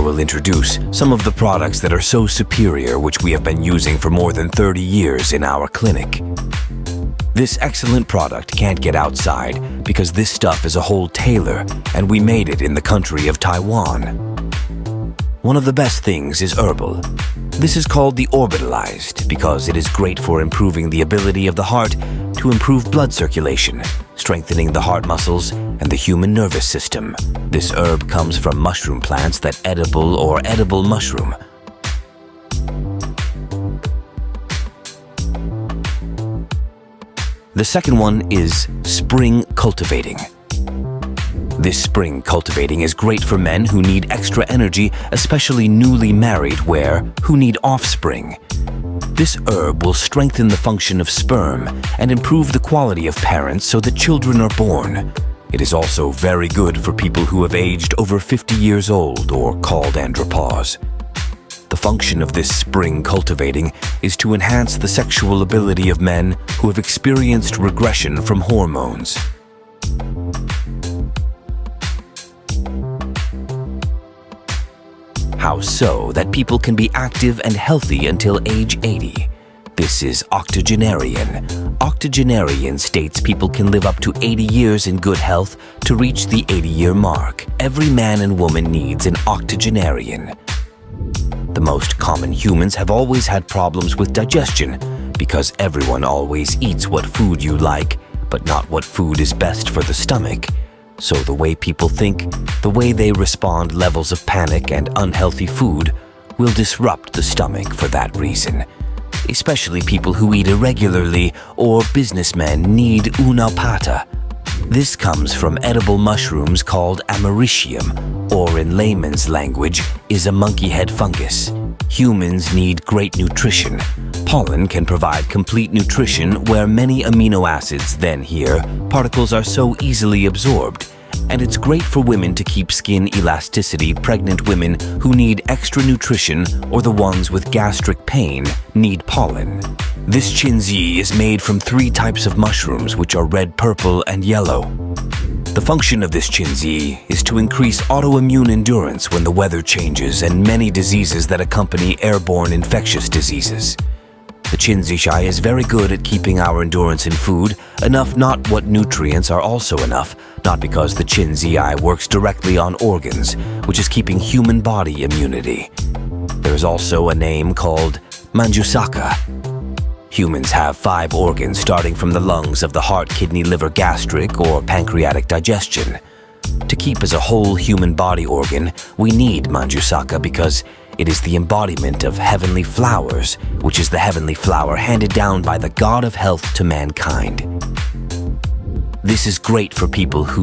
will introduce some of the products that are so superior which we have been using for more than 30 years in our clinic. This excellent product can't get outside because this stuff is a whole tailor and we made it in the country of Taiwan. One of the best things is Herbal. This is called the ORBITALIZED because it is great for improving the ability of the heart to improve blood circulation, strengthening the heart muscles and the human nervous system. This herb comes from mushroom plants that edible mushroom. The second one is spring cultivating. This spring cultivating is great for men who need extra energy, especially newly married who need offspring. This herb will strengthen the function of sperm and improve the quality of parents so that children are born. It is also very good for people who have aged over 50 years old or called andropause. The function of this spring cultivating is to enhance the sexual ability of men who have experienced regression from hormones. How so that people can be active and healthy until age 80? This is octogenarian. Octogenarian states people can live up to 80 years in good health to reach the 80-year mark. Every man and woman needs an octogenarian. The most common humans have always had problems with digestion because everyone always eats what food you like, but not what food is best for the stomach. So the way people think, the way they respond, levels of panic and unhealthy food will disrupt the stomach for that reason. Especially people who eat irregularly or businessmen need UNAUPATTA. This comes from edible mushrooms called Americium, or in layman's language, is a monkey head fungus. Humans need great nutrition. Pollen can provide complete nutrition where many amino acids, particles are so easily absorbed. And it's great for women to keep skin elasticity. Pregnant women who need extra nutrition or the ones with gastric pain need pollen. This chinzi is made from 3 types of mushrooms which are red, purple, and yellow. The function of this chinzi is to increase autoimmune endurance when the weather changes and many diseases that accompany airborne infectious diseases. The Mr.Chai is very good at keeping our endurance in food, enough not what nutrients are also enough, not because the Mr.Chai works directly on organs, which is keeping human body immunity. There is also a name called MANJUSAKA. Humans have 5 organs starting from the lungs of the heart, kidney, liver, gastric, or pancreatic digestion. To keep as a whole human body organ, we need MANJUSAKA because it is the embodiment of heavenly flowers, which is the heavenly flower handed down by the God of health to mankind. This is great for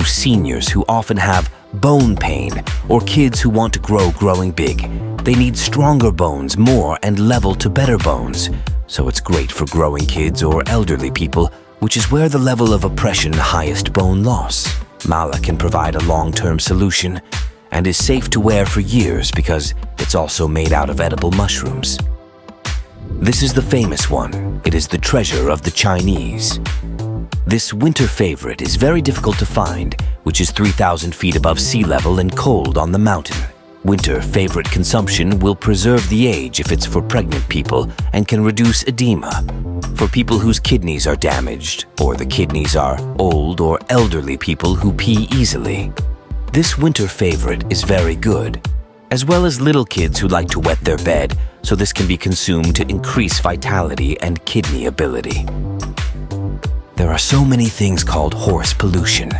seniors who often have bone pain or kids who want to grow growing big. They need stronger bones, more and level to better bones. So it's great for growing kids or elderly people, which is where the level of oppression highest bone loss. MALLA can provide a long-term solution and is safe to wear for years because it's also made out of edible mushrooms. This is the famous one. It is the treasure of the Chinese. This winter favorite is very difficult to find, which is 3,000 feet above sea level and cold on the mountain. Winter favorite consumption will preserve the age if it's for pregnant people and can reduce edema. For people whose kidneys are damaged, or the kidneys are old or elderly people who pee easily. This winter favorite is very good, as well as little kids who like to wet their bed, so this can be consumed to increase vitality and kidney ability. There are so many things called horse pollution.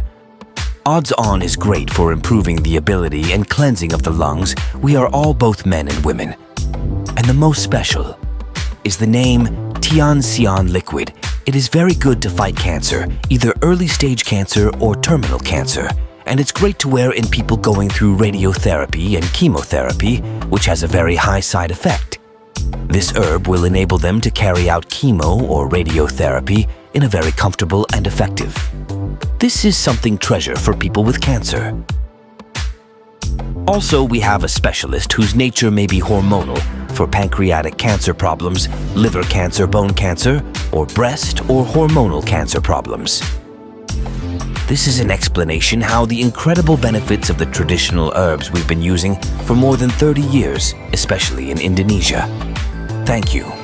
Odds On is great for improving the ability and cleansing of the lungs. We are all both men and women. And the most special is the name XIAN liquid. It is very good to fight cancer, either early stage cancer or terminal cancer. And it's great to wear in people going through radiotherapy and chemotherapy, which has a very high side effect. This herb will enable them to carry out chemo or radiotherapy in a very comfortable and effective. This is something treasure for people with cancer. Also, we have a specialist whose nature may be hormonal for pancreatic cancer problems, liver cancer, bone cancer, or breast or hormonal cancer problems. This is an explanation how the incredible benefits of the traditional herbs we've been using for more than 30 years, especially in Indonesia. Thank you.